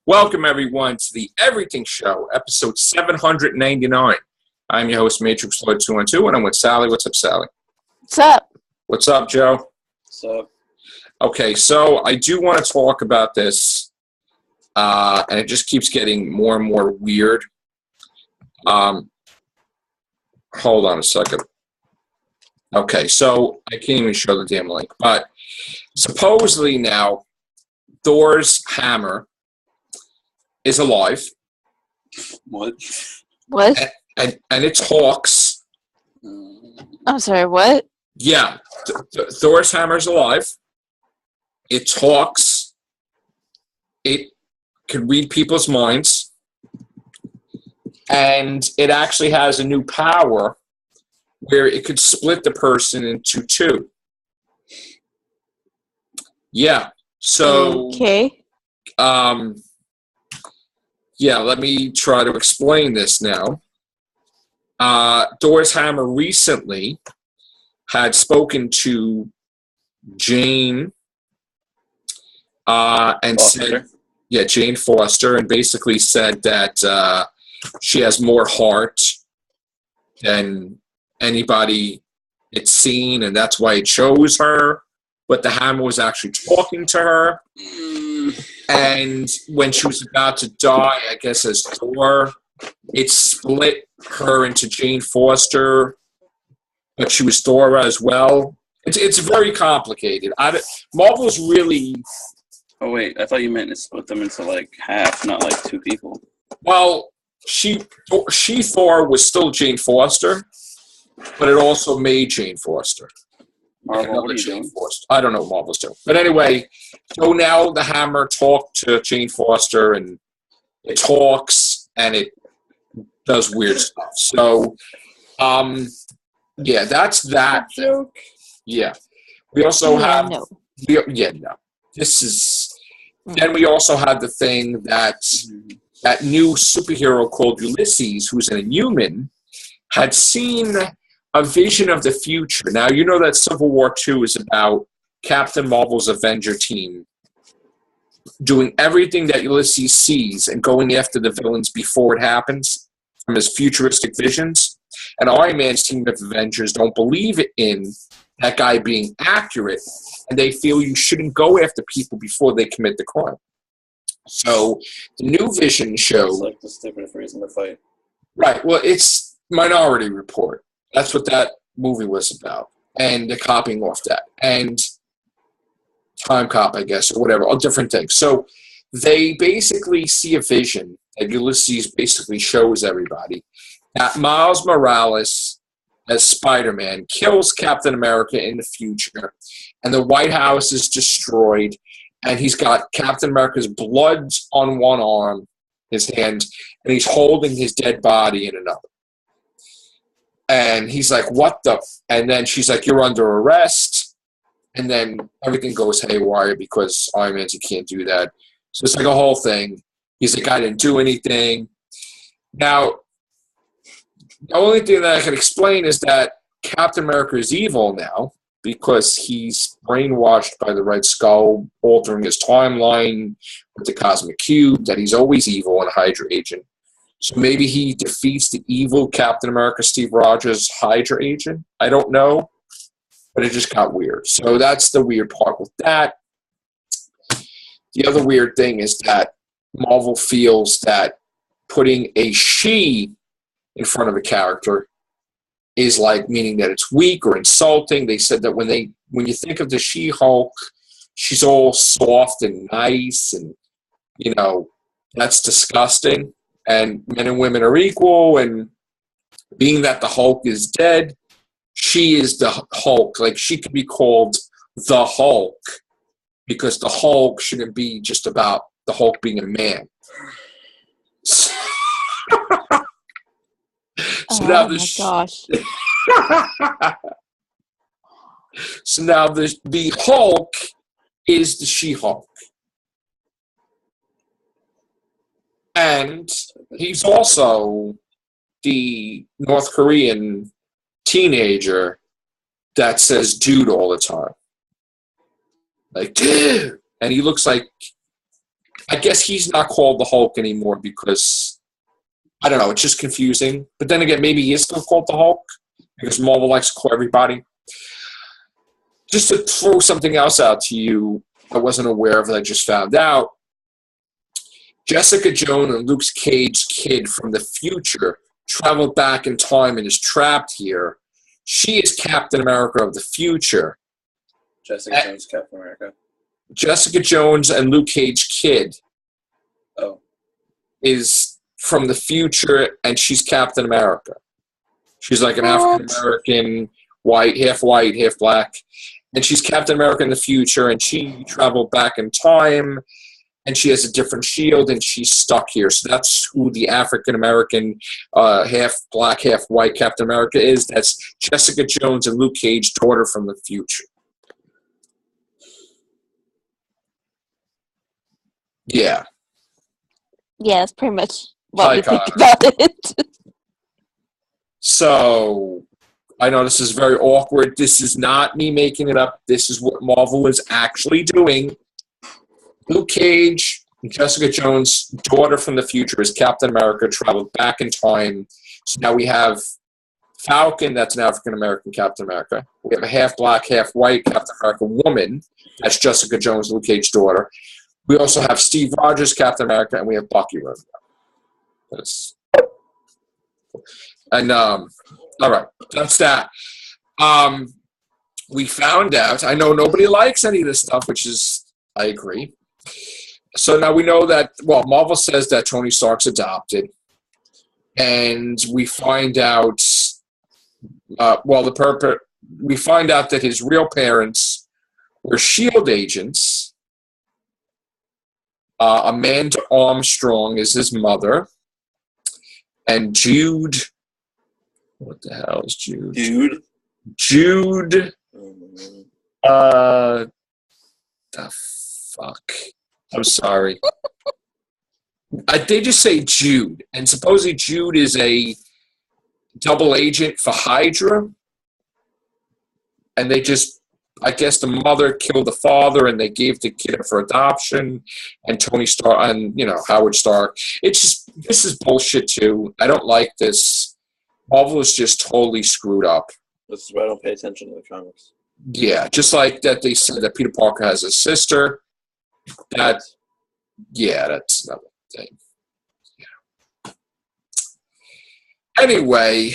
Welcome, everyone, to the Everything Show, episode 799. I'm your host, Matrix Lloyd 212, and I'm with Sally. What's up, Sally? What's up? What's up, Joe? What's up? Okay, so I do want to talk about this, and it just keeps getting more and more weird. Hold on a second. Okay, so I can't even show the damn link, but supposedly now Thor's hammer is alive. What? And it talks. I'm sorry, what? Yeah, Thor's hammer is alive. It talks. It can read people's minds. And it actually has a new power where it could split the person into two. Yeah. So okay. Yeah, let me try to explain this now. Thor's hammer recently had spoken to Jane and said, Jane Foster, and basically said that she has more heart than anybody it's seen, and that's why it chose her. But the hammer was actually talking to her. And when she was about to die, I guess as Thor, it split her into Jane Foster, but she was Thor as well. It's very complicated. Marvel's really... Oh, wait. I thought you meant to split them into, like, half, not, like, two people. Well, Thor was still Jane Foster, but it also made Jane Foster. Marvel, what are you doing? I don't know what Marvel's doing. But anyway, so now the hammer talked to Jane Foster, and it talks, and it does weird stuff. So, yeah, that's that. Joke. Yeah. We also have... No. No. This is... Then we also had the thing that that new superhero called Ulysses, who's an Inhuman, had seen a vision of the future. Now, you know that Civil War II is about Captain Marvel's Avenger team doing everything that Ulysses sees and going after the villains before it happens from his futuristic visions. And Iron Man's team of Avengers don't believe in that guy being accurate, and they feel you shouldn't go after people before they commit the crime. So the new Vision show... It's like the stupidest reason to fight. Right. Well, it's Minority Report. That's what that movie was about. And they're copying off that. And Time Cop, I guess, or whatever, all different things. So they basically see a vision that Ulysses basically shows everybody that Miles Morales, as Spider-Man, kills Captain America in the future. And the White House is destroyed. And he's got Captain America's blood on one arm, his hand, and he's holding his dead body in another. And he's like, what the? And then she's like, you're under arrest. And then everything goes haywire because Iron Man's, you can't do that. So it's like a whole thing. He's like, I didn't do anything. Now, the only thing that I can explain is that Captain America is evil now because he's brainwashed by the Red Skull, altering his timeline with the Cosmic Cube, that he's always evil and a Hydra agent. So maybe he defeats the evil Captain America, Steve Rogers, Hydra agent. I don't know. But it just got weird. So that's the weird part with that. The other weird thing is that Marvel feels that putting a she in front of a character is like meaning that it's weak or insulting. They said that when you think of the She-Hulk, she's all soft and nice and, you know, that's disgusting. And men and women are equal, and being that the Hulk is dead, she is the Hulk. Like, she could be called the Hulk because the Hulk shouldn't be just about the Hulk being a man. So now my gosh. So now the Hulk is the She-Hulk. And he's also the North Korean teenager that says dude all the time. Like, dude! And he looks like I guess he's not called the Hulk anymore because, I don't know, it's just confusing. But then again, maybe he is still called the Hulk because Marvel likes to call everybody. Just to throw something else out to you I wasn't aware of that I just found out. Jessica Jones and Luke Cage's kid from the future traveled back in time and is trapped here. She is Captain America of the future. Jessica Jones, Captain America. Jessica Jones and Luke Cage kid is from the future, and she's Captain America. She's like an African American, half white, half black, and she's Captain America in the future. And she traveled back in time, and she has a different shield, and she's stuck here. So that's who the African American, half black, half white Captain America is. That's Jessica Jones and Luke Cage, daughter from the future. Yeah. Yeah, that's pretty much what we think Connor. about it. So, I know this is very awkward. This is not me making it up. This is what Marvel is actually doing. Luke Cage and Jessica Jones' daughter from the future is Captain America, traveled back in time. So now we have Falcon, that's an African-American Captain America. We have a half-black, half-white Captain America woman. That's Jessica Jones, Luke Cage's daughter. We also have Steve Rogers, Captain America, and we have Bucky Rogers. And, all right, that's that. We found out, I know nobody likes any of this stuff, which is, I agree. So now we know that, well, Marvel says that Tony Stark's adopted. And we find out, we find out that his real parents were S.H.I.E.L.D. agents. Amanda Armstrong is his mother. And Jude, what the hell is Jude? Jude. The fuck. I'm sorry. They just say Jude. And supposedly Jude is a double agent for Hydra. And they just, I guess the mother killed the father and they gave the kid up for adoption. And Tony Stark, and, Howard Stark. It's just, this is bullshit too. I don't like this. Marvel is just totally screwed up. This is why I don't pay attention to the comics. Yeah, just like that they said that Peter Parker has a sister. That's another thing. Yeah. Anyway,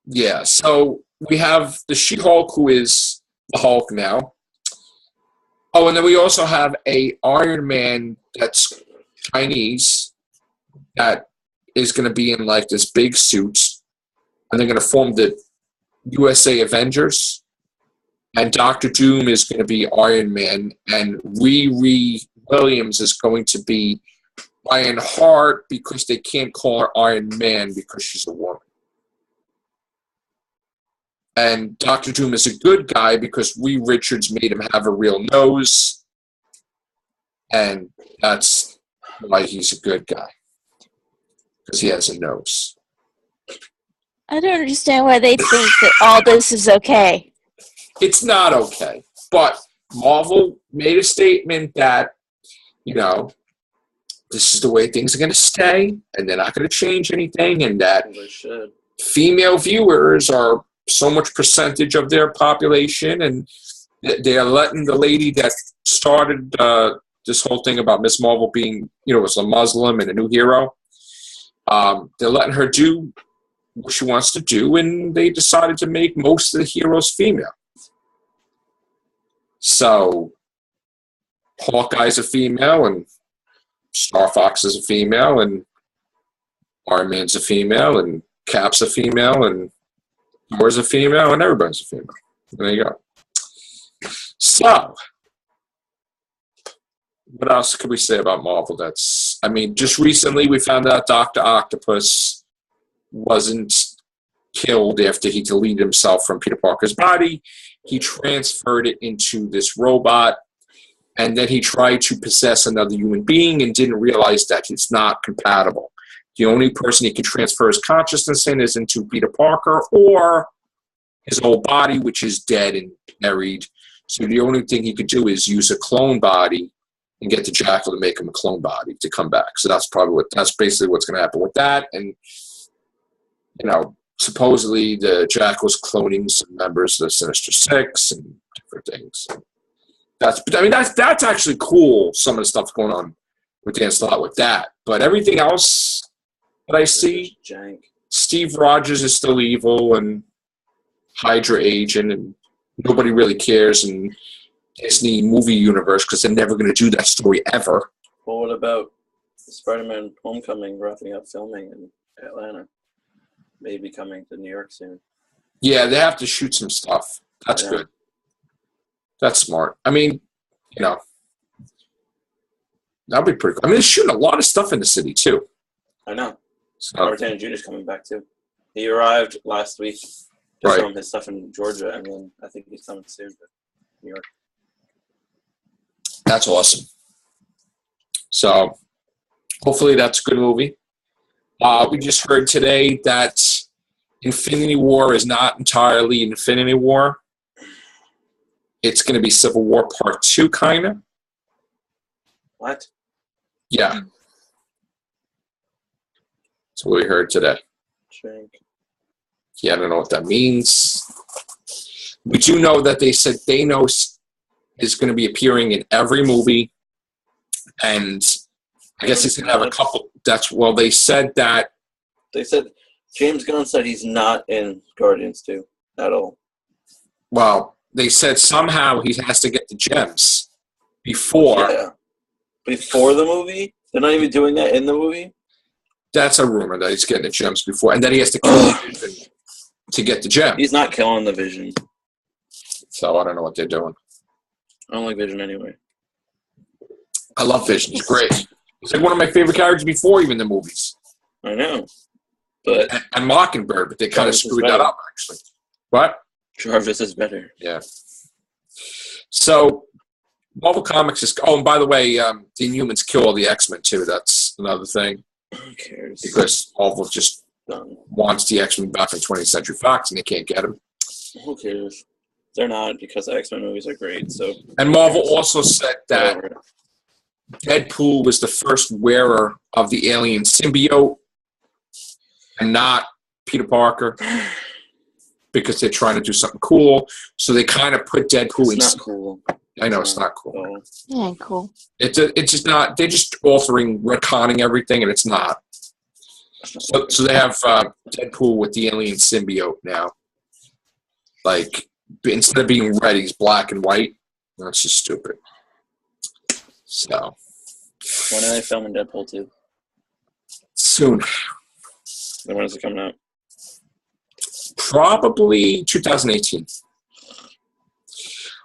yeah, so we have the She-Hulk, who is the Hulk now. Oh, and then we also have a Iron Man that's Chinese that is going to be in like this big suit, and they're going to form the USA Avengers. And Dr. Doom is going to be Iron Man, and Riri Williams is going to be Iron Heart because they can't call her Iron Man because she's a woman. And Dr. Doom is a good guy because Reed Richards made him have a real nose, and that's why he's a good guy, because he has a nose. I don't understand why they think that all this is okay. It's not okay. But Marvel made a statement that, this is the way things are going to stay, and they're not going to change anything, and that female viewers are so much percentage of their population, and they are letting the lady that started this whole thing about Miss Marvel being, was a Muslim and a new hero, they're letting her do what she wants to do, and they decided to make most of the heroes female. So, Hawkeye's a female, and Star Fox is a female, and Iron Man's a female, and Cap's a female, and Thor's a female, and everybody's a female. There you go. So, what else could we say about Marvel? Just recently we found out Dr. Octopus wasn't killed after he deleted himself from Peter Parker's body. He transferred it into this robot, and then he tried to possess another human being and didn't realize that it's not compatible. The only person he can transfer his consciousness in is into Peter Parker or his whole body, which is dead and buried. So the only thing he could do is use a clone body and get the Jackal to make him a clone body to come back. So that's basically what's going to happen with that. And, supposedly the Jackal's cloning some members of the Sinister Six and different things. That's actually cool, some of the stuff going on with Dan Slott with that. But everything else that I see, jank. Steve Rogers is still evil and Hydra agent, and nobody really cares in Disney movie universe because they're never going to do that story ever. Well, what about Spider-Man Homecoming wrapping up filming in Atlanta? Maybe coming to New York soon. Yeah, they have to shoot some stuff. That's good. That's smart. That'd be pretty cool. They're shooting a lot of stuff in the city, too. I know. So, Robert Downey Jr. is coming back, too. He arrived last week to film his stuff in Georgia, and then I think he's coming soon to New York. That's awesome. So, hopefully that's a good movie. We just heard today that Infinity War is not entirely Infinity War. It's going to be Civil War Part 2, kind of. What? Yeah. That's what we heard today. Shrink. Yeah, I don't know what that means. We do know that they said Thanos is going to be appearing in every movie. And I guess he's going to have a couple. They said that. They said, James Gunn said he's not in Guardians 2 at all. Well, they said somehow he has to get the gems before. Yeah. Before the movie? They're not even doing that in the movie? That's a rumor that he's getting the gems before. And then he has to kill the Vision to get the gem. He's not killing the Vision. So I don't know what they're doing. I don't like Vision anyway. I love Vision. He's great. He's like one of my favorite characters before even the movies. I know. But and Mockingbird, but they kind of screwed that up, actually. What? Jarvis is better. Yeah. So, Marvel Comics is... Oh, and by the way, the Inhumans kill all the X-Men, too. That's another thing. Who cares? Because Marvel just wants the X-Men back in 20th Century Fox, and they can't get them. Who cares? They're not, because the X-Men movies are great, so... And Marvel also said that Deadpool was the first wearer of the alien symbiote and not Peter Parker because they're trying to do something cool. So they kind of put Deadpool in. It's not cool. I know, it's not cool. Yeah, cool. It's just not. They're just altering, retconning everything, and it's not. So they have Deadpool with the alien symbiote now. Like, instead of being red, he's black and white. That's just stupid. So. When are they filming Deadpool 2? Soon. And when is it coming out? Probably 2018.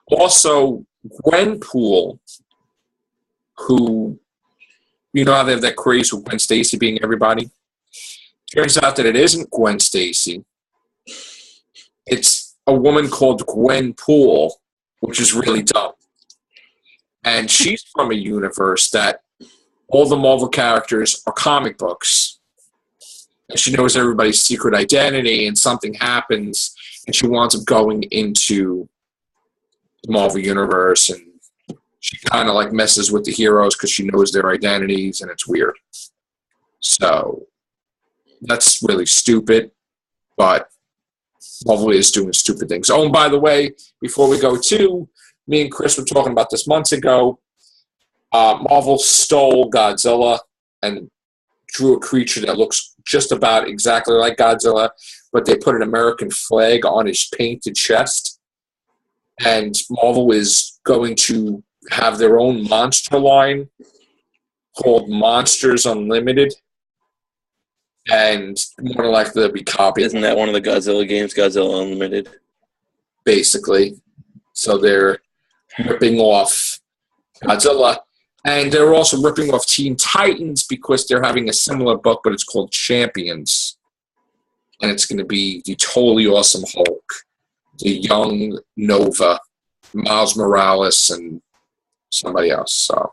Also, Gwenpool, who, you know how they have that craze with Gwen Stacy being everybody? Turns out that it isn't Gwen Stacy. It's a woman called Gwenpool, which is really dumb. And she's from a universe that all the Marvel characters are comic books. And she knows everybody's secret identity, and something happens, and she winds up going into the Marvel Universe, and she kind of like messes with the heroes because she knows their identities, and it's weird. So that's really stupid, but Marvel is doing stupid things. Oh, and by the way, before we go to, me and Chris were talking about this months ago. Marvel stole Godzilla and drew a creature that looks just about exactly like Godzilla, but they put an American flag on his painted chest. And Marvel is going to have their own monster line called Monsters Unlimited. And more likely they'll be copied. Isn't that one of the Godzilla games, Godzilla Unlimited? Basically. So they're ripping off Godzilla. And they're also ripping off Teen Titans because they're having a similar book, but it's called Champions. And it's going to be the totally awesome Hulk, the young Nova, Miles Morales, and somebody else. So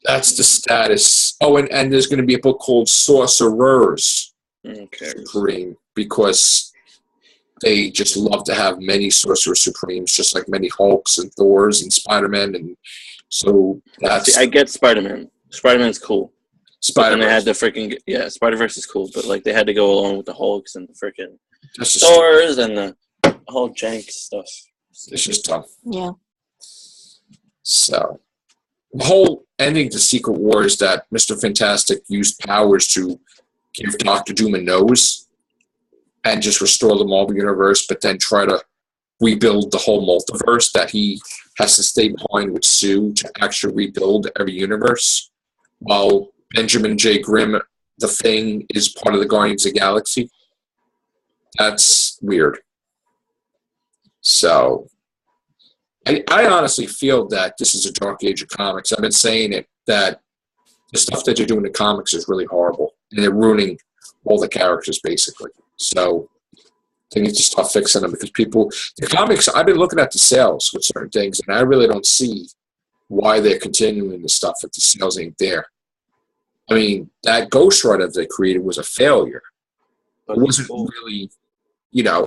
that's the status. Oh, and there's going to be a book called Sorcerers. Okay. Supreme, because they just love to have many Sorcerer Supremes, just like many Hulks and Thors and Spider-Man, and so that's. See, I get Spider-Man. Spider-Man's cool. Spider-Man. And they had the freaking Spider-Verse is cool, but like they had to go along with the Hulks and the freaking Thors and the whole jank stuff. It's just tough. Yeah. So the whole ending to Secret War is that Mr. Fantastic used powers to give Doctor Doom a nose and just restore the Marvel Universe, but then try to rebuild the whole multiverse that he has to stay behind with Sue to actually rebuild every universe, while Benjamin J. Grimm, the Thing, is part of the Guardians of the Galaxy. That's weird. So, I honestly feel that this is a dark age of comics. I've been saying it, that the stuff that they're doing in comics is really horrible, and they're ruining all the characters, basically. So, they need to start fixing them, because the comics, I've been looking at the sales with certain things, and I really don't see why they're continuing the stuff if the sales ain't there. I mean, that Ghost Rider they created was a failure. It wasn't really,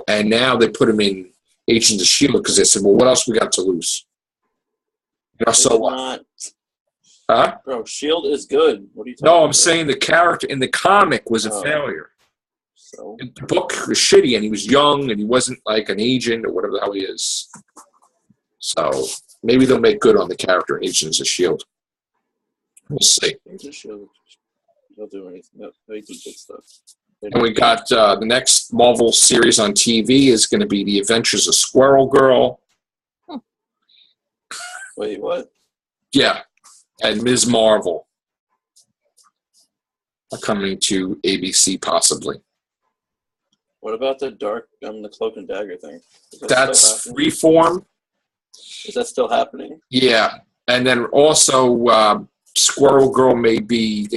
and now they put him in Agents of S.H.I.E.L.D. because they said, well, what else we got to lose? So what? Huh? Bro, S.H.I.E.L.D. is good. What are you talking about? No, I'm about? saying the character in the comic was a failure. So? The book was shitty, and he was young, and he wasn't like an agent or whatever the hell he is. So maybe they'll make good on the character in Agents of S.H.I.E.L.D. We'll see. Agents of S.H.I.E.L.D. They'll do anything. They do good stuff. And we got the next Marvel series on TV is going to be The Adventures of Squirrel Girl. Wait, what? Yeah, and Ms. Marvel are coming to ABC possibly. What about the the Cloak and Dagger thing? That's Freeform. Is that still happening? Yeah, and then also Squirrel Girl they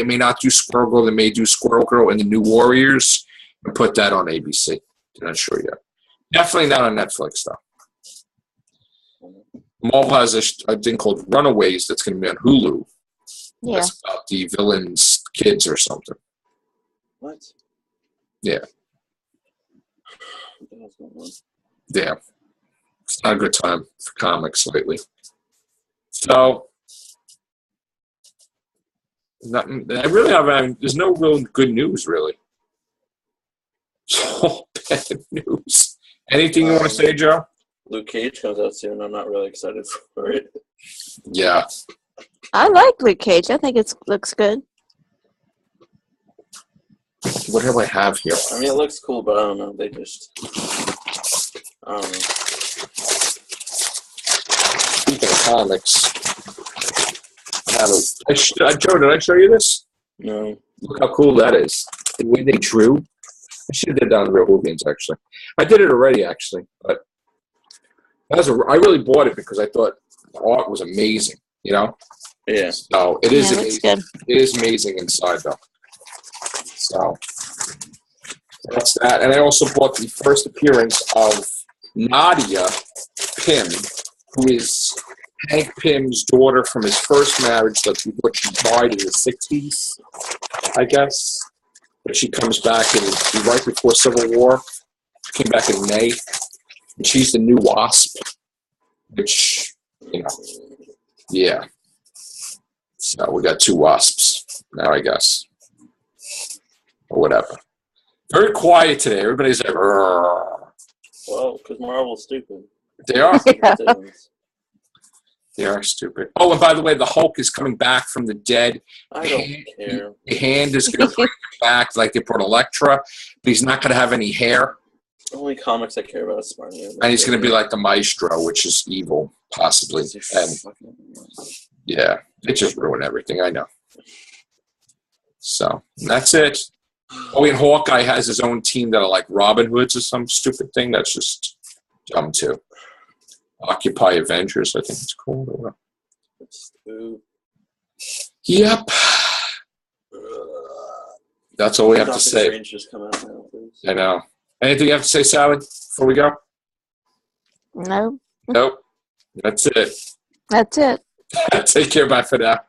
may not do Squirrel Girl, they may do Squirrel Girl and the New Warriors and put that on ABC. I'm not sure yet. Definitely not on Netflix, though. Marvel has a thing called Runaways that's going to be on Hulu. Yeah. That's about the villains' kids or something. What? Yeah. What the hell's going on? Yeah. It's not a good time for comics lately. So, there's no real good news, really. It's all bad news. Anything you want to say, Joe? Luke Cage comes out soon. I'm not really excited for it. Yeah. I like Luke Cage. I think it looks good. What do I have here? I mean, it looks cool, but I don't know. I don't know. Speaking of comics, Joe, did I show you this? No. Look how cool that is. The way they drew. I should have did that on Real Hooligans, actually. I did it already, actually, but I really bought it because I thought the art was amazing, Yeah. So it is amazing. Good. It is amazing inside, though. So that's that. And I also bought the first appearance of Nadia Pym, who is Hank Pym's daughter from his first marriage that she died in the 60s, I guess. But she comes back right before Civil War. She came back in May. And she's the new Wasp, which, yeah. So we got 2 Wasps now, I guess. Or whatever. Very quiet today. Everybody's like, "Rrr." Well, because Marvel's stupid. They are. Yeah. They are stupid. Oh, and by the way, the Hulk is coming back from the dead. I don't care. The Hand is going to bring him back like they brought Elektra, but he's not going to have any hair. The only comics I care about is Spider-Man. And he's going to be like the Maestro, which is evil, possibly. And yeah, they just ruin everything. I know. So that's it. Oh, and Hawkeye has his own team that are like Robin Hoods or some stupid thing. That's just dumb too. Occupy Avengers, I think it's called. Yep. That's all we have to say. I know. Anything you have to say, Sally, before we go? No. Nope. That's it. That's it. Take care. Bye for now.